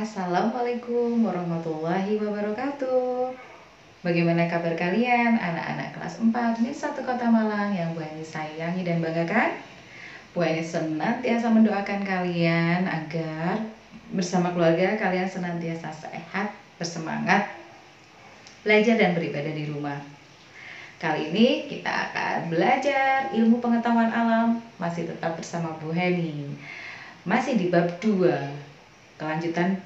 Assalamualaikum warahmatullahi wabarakatuh. Bagaimana kabar kalian anak-anak kelas 4 di satu kota Malang yang Bu Eni sayangi dan banggakan? Bu Eni senantiasa mendoakan kalian agar bersama keluarga kalian senantiasa sehat, bersemangat, belajar dan beribadah di rumah. Kali ini kita akan belajar ilmu pengetahuan alam, masih tetap bersama Bu Heni. Masih di bab 2, kelanjutan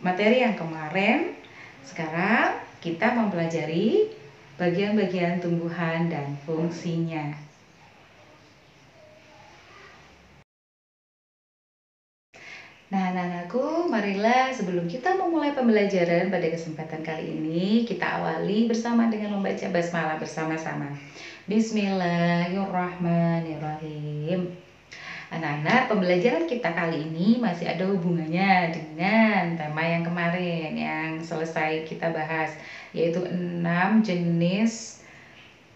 materi yang kemarin. Sekarang kita mempelajari bagian-bagian tumbuhan dan fungsinya. Nah, anak-anakku, marilah sebelum kita memulai pembelajaran pada kesempatan kali ini, kita awali bersama dengan membaca basmalah bersama-sama. Bismillahirrahmanirrahim. Anak-anak, pembelajaran kita kali ini masih ada hubungannya dengan tema yang kemarin yang selesai kita bahas, yaitu 6 jenis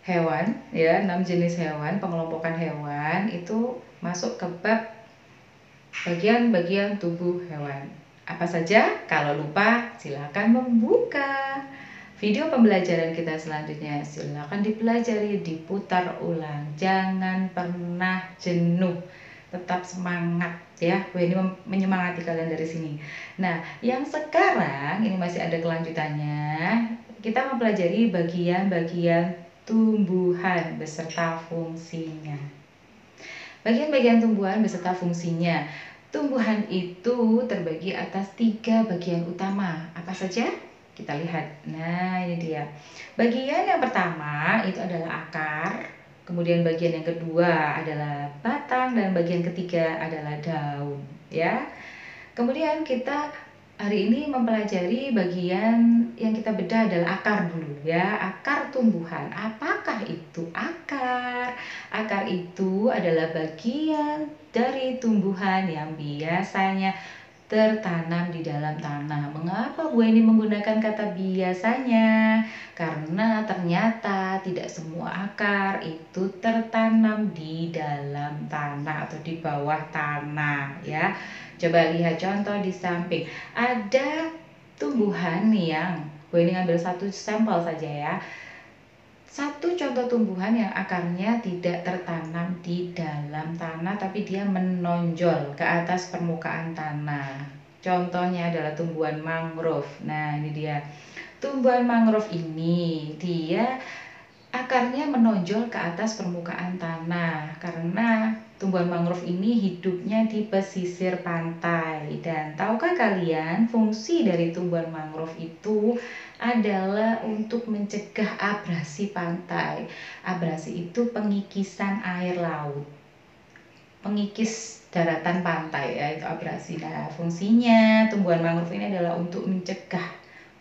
hewan, ya, 6 jenis hewan, pengelompokan hewan itu masuk ke bab bagian-bagian tubuh hewan. Apa saja? Kalau lupa, silakan membuka video pembelajaran kita selanjutnya. Silakan dipelajari, diputar ulang. Jangan pernah jenuh. Tetap semangat ya. Ini menyemangati kalian dari sini. Nah, yang sekarang ini masih ada kelanjutannya. Kita mempelajari bagian-bagian tumbuhan beserta fungsinya. Bagian-bagian tumbuhan beserta fungsinya. Tumbuhan itu terbagi atas 3 bagian utama. Apa saja? Kita lihat. Nah, ini dia. Bagian yang pertama itu adalah akar. Kemudian bagian yang kedua adalah batang dan bagian ketiga adalah daun, ya. Kemudian kita hari ini mempelajari bagian yang kita bedah adalah akar dulu, ya. Akar tumbuhan. Apakah itu akar? Akar itu adalah bagian dari tumbuhan yang biasanya tertanam di dalam tanah. Mengapa Bu Eni menggunakan kata biasanya? Karena ternyata tidak semua akar itu tertanam di dalam tanah atau di bawah tanah, ya. Coba lihat contoh di samping. Ada tumbuhan yang Bu Eni ngambil satu sampel saja, ya. Satu contoh tumbuhan yang akarnya tidak tertanam di dalam tanah tapi dia menonjol ke atas permukaan tanah. Contohnya adalah tumbuhan mangrove. Nah, ini dia. Tumbuhan mangrove ini dia akarnya menonjol ke atas permukaan tanah karena tumbuhan mangrove ini hidupnya di pesisir pantai. Dan tahukah kalian fungsi dari tumbuhan mangrove itu adalah untuk mencegah abrasi pantai. Abrasi itu pengikisan air laut, pengikis daratan pantai, ya, itu abrasi. Nah, fungsinya tumbuhan mangrove ini adalah untuk mencegah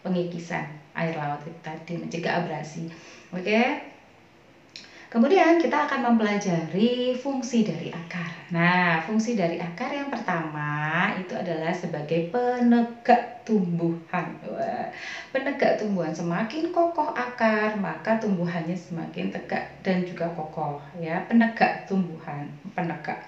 pengikisan air laut itu tadi, mencegah abrasi. Oke. Kemudian kita akan mempelajari fungsi dari akar. Nah, fungsi dari akar yang pertama itu adalah sebagai penegak tumbuhan. Wah, penegak tumbuhan. Semakin kokoh akar, maka tumbuhannya semakin tegak dan juga kokoh, ya. Penegak tumbuhan, penegak.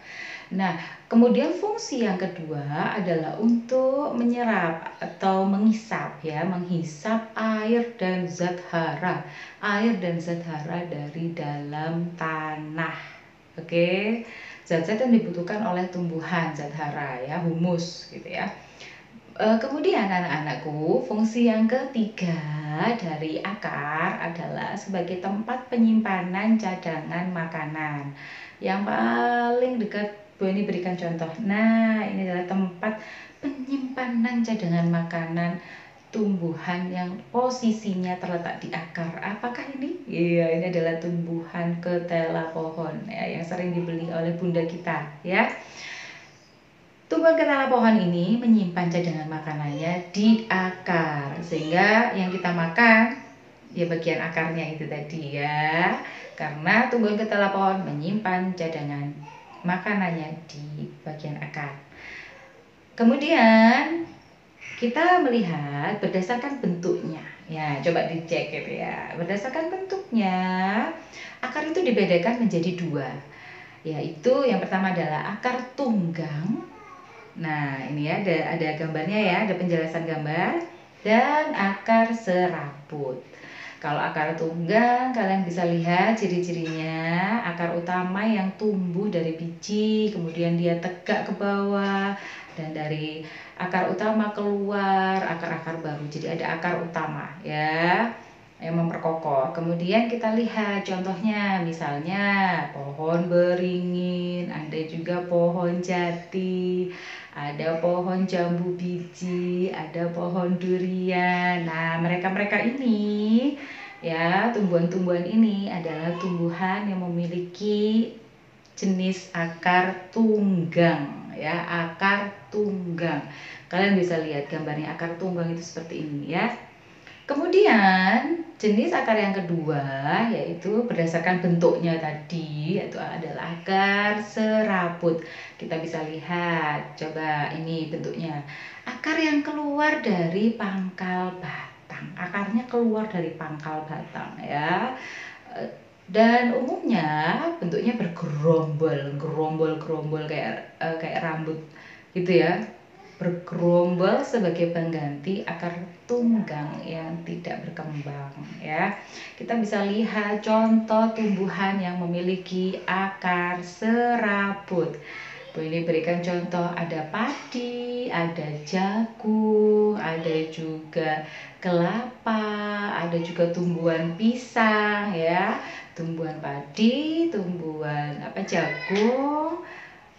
Nah, kemudian fungsi yang kedua adalah untuk menyerap atau menghisap, ya, menghisap air dan zat hara. Air dan zat hara dari dalam tanah. Oke. Zat-zat yang dibutuhkan oleh tumbuhan, zat hara, ya, humus gitu, ya. Kemudian anak-anakku, fungsi yang ketiga dari akar adalah sebagai tempat penyimpanan cadangan makanan. Yang paling dekat Bu Eni berikan contoh. Nah, ini adalah tempat penyimpanan cadangan makanan tumbuhan yang posisinya terletak di akar. Apakah ini? Iya, ini adalah tumbuhan ketela pohon, ya, yang sering dibeli oleh bunda kita, ya. Tumbuhan ketela pohon ini menyimpan cadangan makanannya di akar, sehingga yang kita makan ya bagian akarnya itu tadi, ya. Karena tumbuhan ketela pohon menyimpan cadangan makanannya di bagian akar. Kemudian kita melihat berdasarkan bentuknya, ya, coba dicek gitu, ya. Berdasarkan bentuknya, akar itu dibedakan menjadi 2, yaitu yang pertama adalah akar tunggang Nah, ini ya ada gambarnya ya, ada penjelasan gambar dan akar serabut. Kalau akar tunggang, kalian bisa lihat ciri-cirinya. Akar utama yang tumbuh dari biji, kemudian dia tegak ke bawah, dan dari akar utama keluar akar-akar baru. Jadi ada akar utama ya, yang memperkokoh. Kemudian kita lihat contohnya, misalnya pohon beringin, ada juga pohon jati, ada pohon jambu biji, ada pohon durian. Nah, mereka-mereka ini ya, tumbuhan-tumbuhan ini adalah tumbuhan yang memiliki jenis akar tunggang ya, akar tunggang. Kalian bisa lihat gambarnya akar tunggang itu seperti ini ya. Kemudian jenis akar yang kedua yaitu berdasarkan bentuknya tadi, yaitu adalah akar serabut. Kita bisa lihat, coba ini bentuknya. Akar yang keluar dari pangkal batang. Akarnya keluar dari pangkal batang ya. Dan umumnya bentuknya bergerombol, gerombol kayak rambut gitu ya. Bergerombol sebagai pengganti akar tunggang yang tidak berkembang ya. Kita bisa lihat contoh tumbuhan yang memiliki akar serabut. Ini berikan contoh, ada padi, ada jagung, ada juga kelapa, ada juga tumbuhan pisang ya, tumbuhan padi, tumbuhan jagung,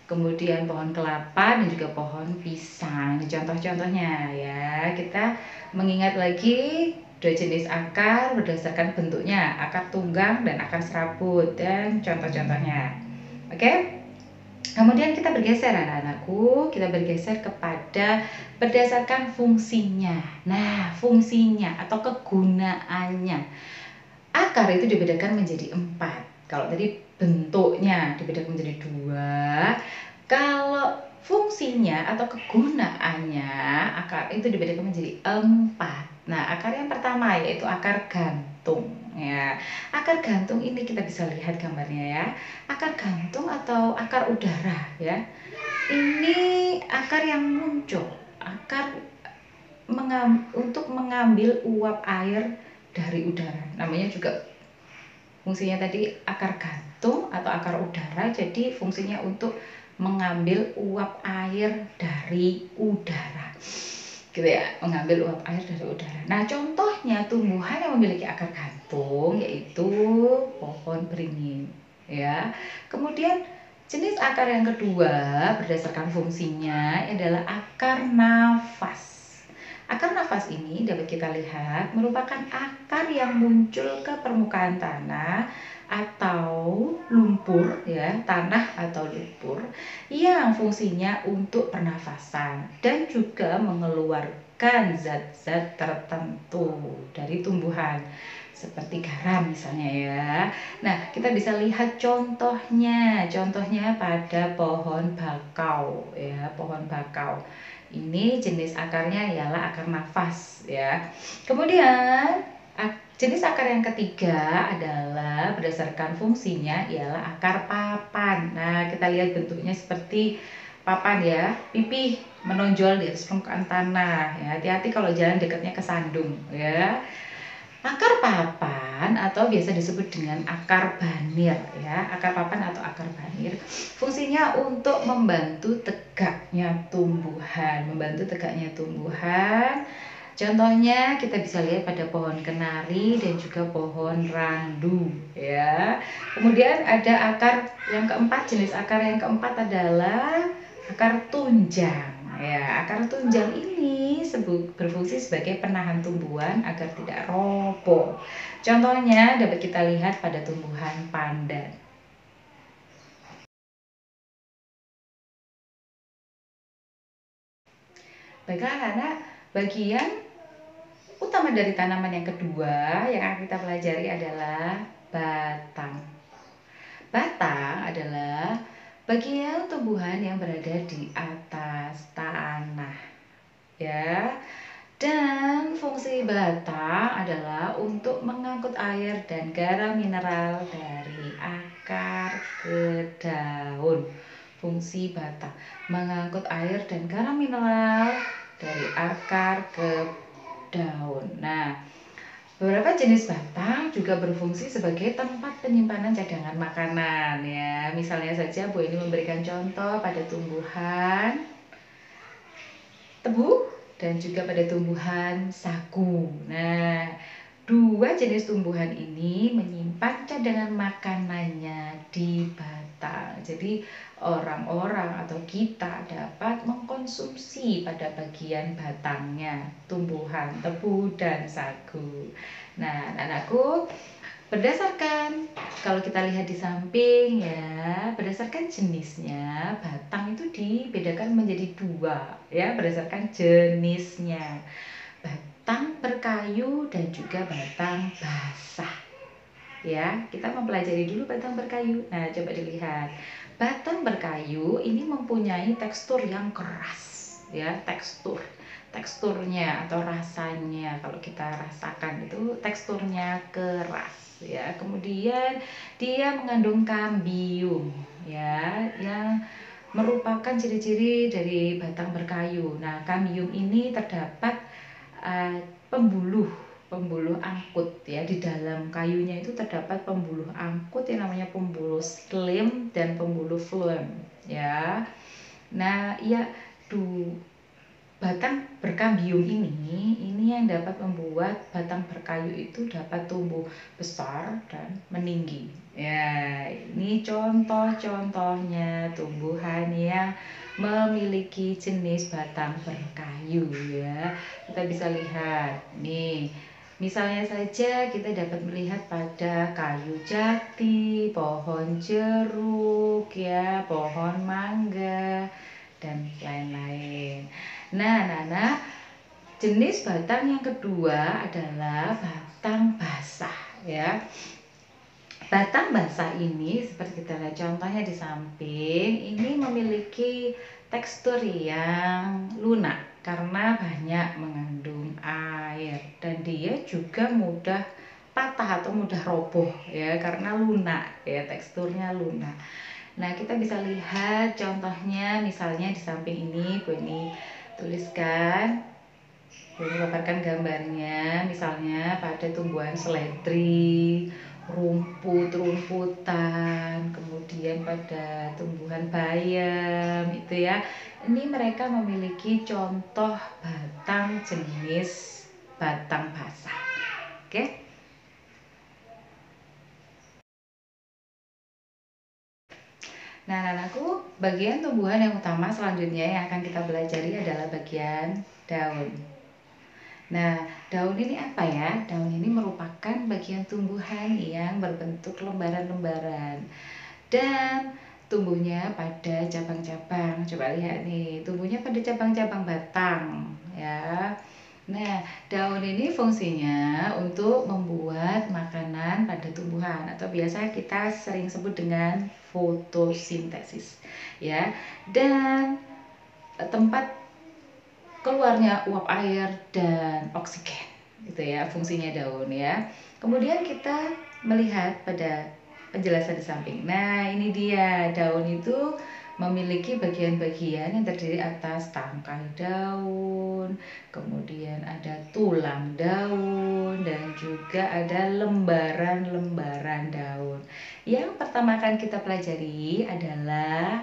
kemudian pohon kelapa dan juga pohon pisang. Ini contoh-contohnya ya. Kita mengingat lagi dua jenis akar berdasarkan bentuknya, akar tunggang dan akar serabut, dan contoh-contohnya. Oke? Kemudian kita bergeser anak-anakku, kita bergeser kepada berdasarkan fungsinya. Nah, fungsinya atau kegunaannya. Akar itu dibedakan menjadi 4. Kalau tadi bentuknya dibedakan menjadi 2. Kalau fungsinya atau kegunaannya, akar itu dibedakan menjadi 4. Nah, akar yang pertama yaitu akar gantung ya. Akar gantung ini kita bisa lihat gambarnya ya. Akar gantung atau akar udara ya. Ini akar yang muncul, akar untuk mengambil uap air dari udara. Namanya juga fungsinya tadi akar gantung atau akar udara. Jadi fungsinya untuk mengambil uap air dari udara. Gitu ya, mengambil uap air dari udara. Nah, contohnya tumbuhan yang memiliki akar gantung yaitu pohon beringin ya. Kemudian jenis akar yang kedua berdasarkan fungsinya adalah akar nafas. Akar nafas ini dapat kita lihat merupakan akar yang muncul ke permukaan tanah atau lumpur ya, tanah atau lumpur yang fungsinya untuk pernafasan dan juga mengeluarkan zat-zat tertentu dari tumbuhan seperti garam misalnya ya. Nah, kita bisa lihat contohnya pada pohon bakau ya, pohon bakau. Ini jenis akarnya ialah akar nafas ya. Kemudian jenis akar yang ketiga adalah berdasarkan fungsinya ialah akar papan. Nah, kita lihat bentuknya seperti papan ya, pipih menonjol di atas permukaan tanah ya. Hati-hati kalau jalan dekatnya ke sandung ya. Akar papan atau biasa disebut dengan akar banir ya, akar papan atau akar banir fungsinya untuk membantu tegaknya tumbuhan, Contohnya kita bisa lihat pada pohon kenari dan juga pohon randu ya. Kemudian ada akar yang keempat, jenis akar yang keempat adalah akar tunjang. Ya, akar tunjang ini berfungsi sebagai penahan tumbuhan agar tidak roboh. Contohnya dapat kita lihat pada tumbuhan pandan. Baiklah anak-anak, bagian utama dari tanaman yang kedua yang akan kita pelajari adalah batang. Batang adalah bagian tumbuhan yang berada di atas tanah ya. Dan fungsi batang adalah untuk mengangkut air dan garam mineral dari akar ke daun. Fungsi batang mengangkut air dan garam mineral dari akar ke daun. Nah, beberapa jenis batang juga berfungsi sebagai tempat penyimpanan cadangan makanan ya. Misalnya saja Bu ini memberikan contoh pada tumbuhan tebu dan juga pada tumbuhan sagu. Nah, dua jenis tumbuhan ini menyimpan cadangan makanannya di batang. Jadi orang-orang atau kita dapat mengkonsumsi pada bagian batangnya tumbuhan tebu dan sagu. Nah, anak-anakku, berdasarkan kalau kita lihat di samping ya, berdasarkan jenisnya batang itu dibedakan menjadi dua ya, berdasarkan jenisnya. Batang berkayu dan juga batang basah. Ya, kita mempelajari dulu batang berkayu. Nah, coba dilihat. Batang berkayu ini mempunyai tekstur yang keras ya, teksturnya atau rasanya kalau kita rasakan itu teksturnya keras ya. Kemudian dia mengandung kambium ya, yang merupakan ciri-ciri dari batang berkayu. Nah, kambium ini terdapat pembuluh angkut ya. Di dalam kayunya itu terdapat pembuluh angkut yang namanya pembuluh xilem dan pembuluh phloem ya. Nah, ya batang berkambium ini yang dapat membuat batang berkayu itu dapat tumbuh besar dan meninggi. Ya, ini contoh-contohnya tumbuhan yang memiliki jenis batang berkayu ya. Kita bisa lihat nih. Misalnya saja kita dapat melihat pada kayu jati, pohon jeruk ya, pohon mangga dan lain-lain. Nah, jenis batang yang kedua adalah batang basah ya. Batang basah ini seperti kita lihat contohnya di samping, ini memiliki tekstur yang lunak karena banyak mengandung air dan dia juga mudah patah atau mudah roboh ya karena lunak ya, teksturnya lunak. Nah, kita bisa lihat contohnya misalnya di samping ini Bu ini tuliskan, Bu ini paparkan gambarnya misalnya pada tumbuhan seledri, rumput-rumputan, kemudian pada tumbuhan bayam itu ya. Ini mereka memiliki contoh batang jenis batang basah. Oke. Nah, anakku, bagian tumbuhan yang utama selanjutnya yang akan kita pelajari adalah bagian daun. Nah, daun ini apa ya? Daun ini merupakan bagian tumbuhan yang berbentuk lembaran-lembaran dan tumbuhnya pada cabang-cabang. Coba lihat nih, tumbuhnya pada cabang-cabang batang ya. Nah, daun ini fungsinya untuk membuat makanan pada tumbuhan atau biasa kita sering sebut dengan fotosintesis ya. Dan tempat keluarnya uap air dan oksigen itu ya fungsinya daun ya. Kemudian kita melihat pada penjelasan di samping. Nah, ini dia daun itu memiliki bagian-bagian yang terdiri atas tangkai daun, kemudian ada tulang daun dan juga ada lembaran-lembaran daun. Yang pertama akan kita pelajari adalah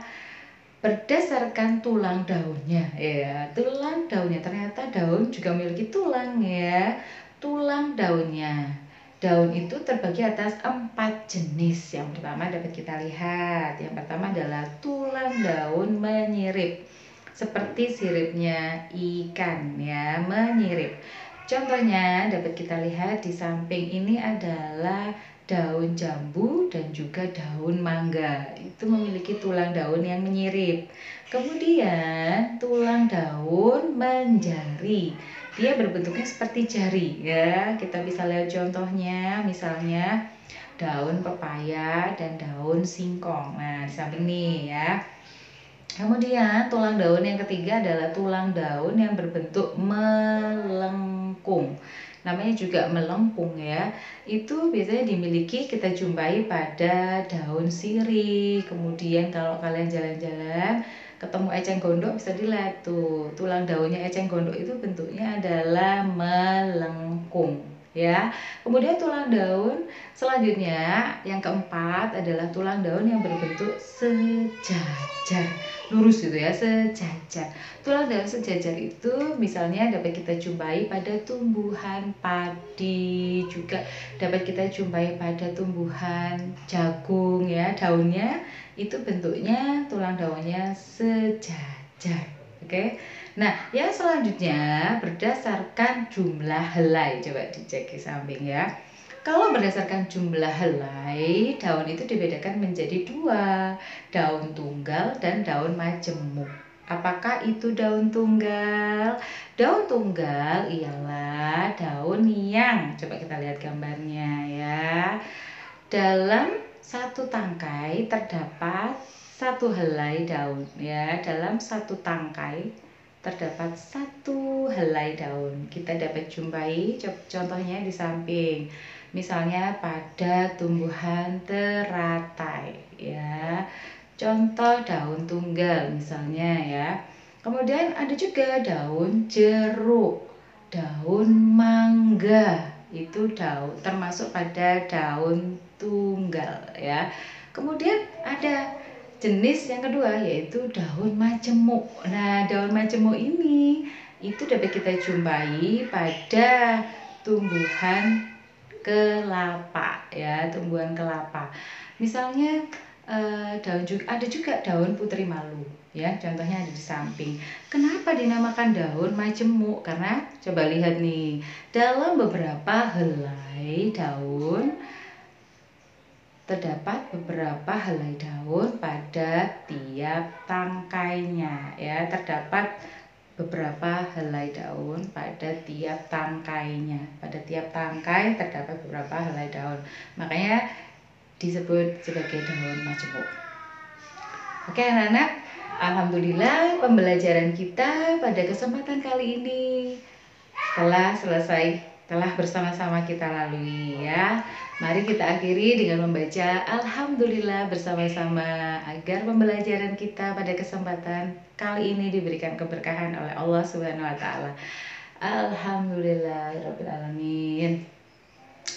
berdasarkan tulang daunnya ya. Tulang daunnya, ternyata daun juga memiliki tulang ya. Tulang daunnya. Daun itu terbagi atas 4 jenis. Yang pertama dapat kita lihat. Yang pertama adalah tulang daun menyirip. Seperti siripnya ikan ya, menyirip. Contohnya dapat kita lihat di samping ini adalah daun jambu dan juga daun mangga. Itu memiliki tulang daun yang menyirip. Kemudian tulang daun menjari. Dia berbentuknya seperti jari ya. Kita bisa lihat contohnya, misalnya daun pepaya dan daun singkong. Nah, di samping nih ya. Kemudian tulang daun yang ketiga adalah tulang daun yang berbentuk melengkung. namanya juga melempung ya. Itu biasanya dimiliki, kita jumpai pada daun sirih. Kemudian kalau kalian jalan-jalan ketemu eceng gondok, bisa dilihat tuh tulang daunnya eceng gondok itu bentuknya adalah melengkung ya. Kemudian tulang daun selanjutnya yang keempat adalah tulang daun yang berbentuk sejajar, lurus gitu ya, sejajar. Tulang daun sejajar itu misalnya dapat kita jumpai pada tumbuhan padi, juga dapat kita jumpai pada tumbuhan jagung ya, daunnya itu bentuknya tulang daunnya sejajar. Oke. Nah, yang selanjutnya berdasarkan jumlah helai, coba dicek di samping ya. Kalau berdasarkan jumlah helai, daun itu dibedakan menjadi dua, daun tunggal dan daun majemuk. Apakah itu daun tunggal? Daun tunggal ialah daun yang, coba kita lihat gambarnya ya. Dalam satu tangkai terdapat satu helai daun ya. Dalam satu tangkai terdapat satu helai daun. Kita dapat jumpai contohnya di samping. Misalnya pada tumbuhan teratai ya. Contoh daun tunggal misalnya ya. Kemudian ada juga daun jeruk, daun mangga, itu daun termasuk pada daun tunggal ya. Kemudian ada jenis yang kedua yaitu daun majemuk. Nah, daun majemuk ini itu dapat kita jumpai pada tumbuhan kelapa ya, tumbuhan kelapa. Misalnya daun juga ada juga daun putri malu ya, contohnya ada di samping. Kenapa dinamakan daun majemuk? Karena coba lihat nih, dalam beberapa helai daun terdapat beberapa helai daun pada tiap tangkainya ya, terdapat beberapa helai daun pada tiap tangkainya. Pada tiap tangkai terdapat beberapa helai daun. Makanya disebut sebagai daun majemuk. Oke anak-anak, alhamdulillah pembelajaran kita pada kesempatan kali ini telah selesai, telah bersama-sama kita lalui ya. Mari kita akhiri dengan membaca alhamdulillah bersama-sama agar pembelajaran kita pada kesempatan kali ini diberikan keberkahan oleh Allah Subhanahu wa taala. Alhamdulillahirabbil alamin.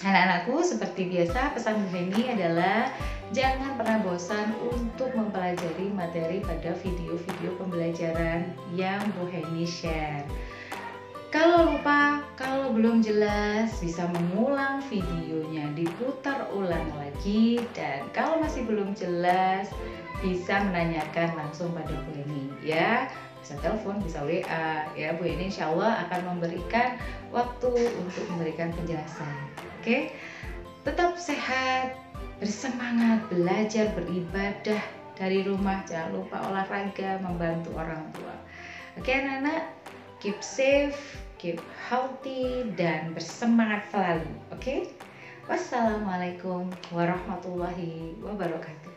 Anak-anakku, seperti biasa pesan Bu Heni adalah jangan pernah bosan untuk mempelajari materi pada video-video pembelajaran yang Bu Heni share. Kalau lupa, kalau belum jelas, bisa mengulang videonya, diputar ulang lagi, dan kalau masih belum jelas, bisa menanyakan langsung pada Bu Heni ya. Bisa telepon, bisa WA ya. Bu Heni insya Allah akan memberikan waktu untuk memberikan penjelasan. Oke, tetap sehat, bersemangat, belajar, beribadah dari rumah. Jangan lupa olahraga, membantu orang tua. Oke anak-anak, keep safe, keep healthy, dan bersemangat selalu. Oke, wassalamualaikum warahmatullahi wabarakatuh.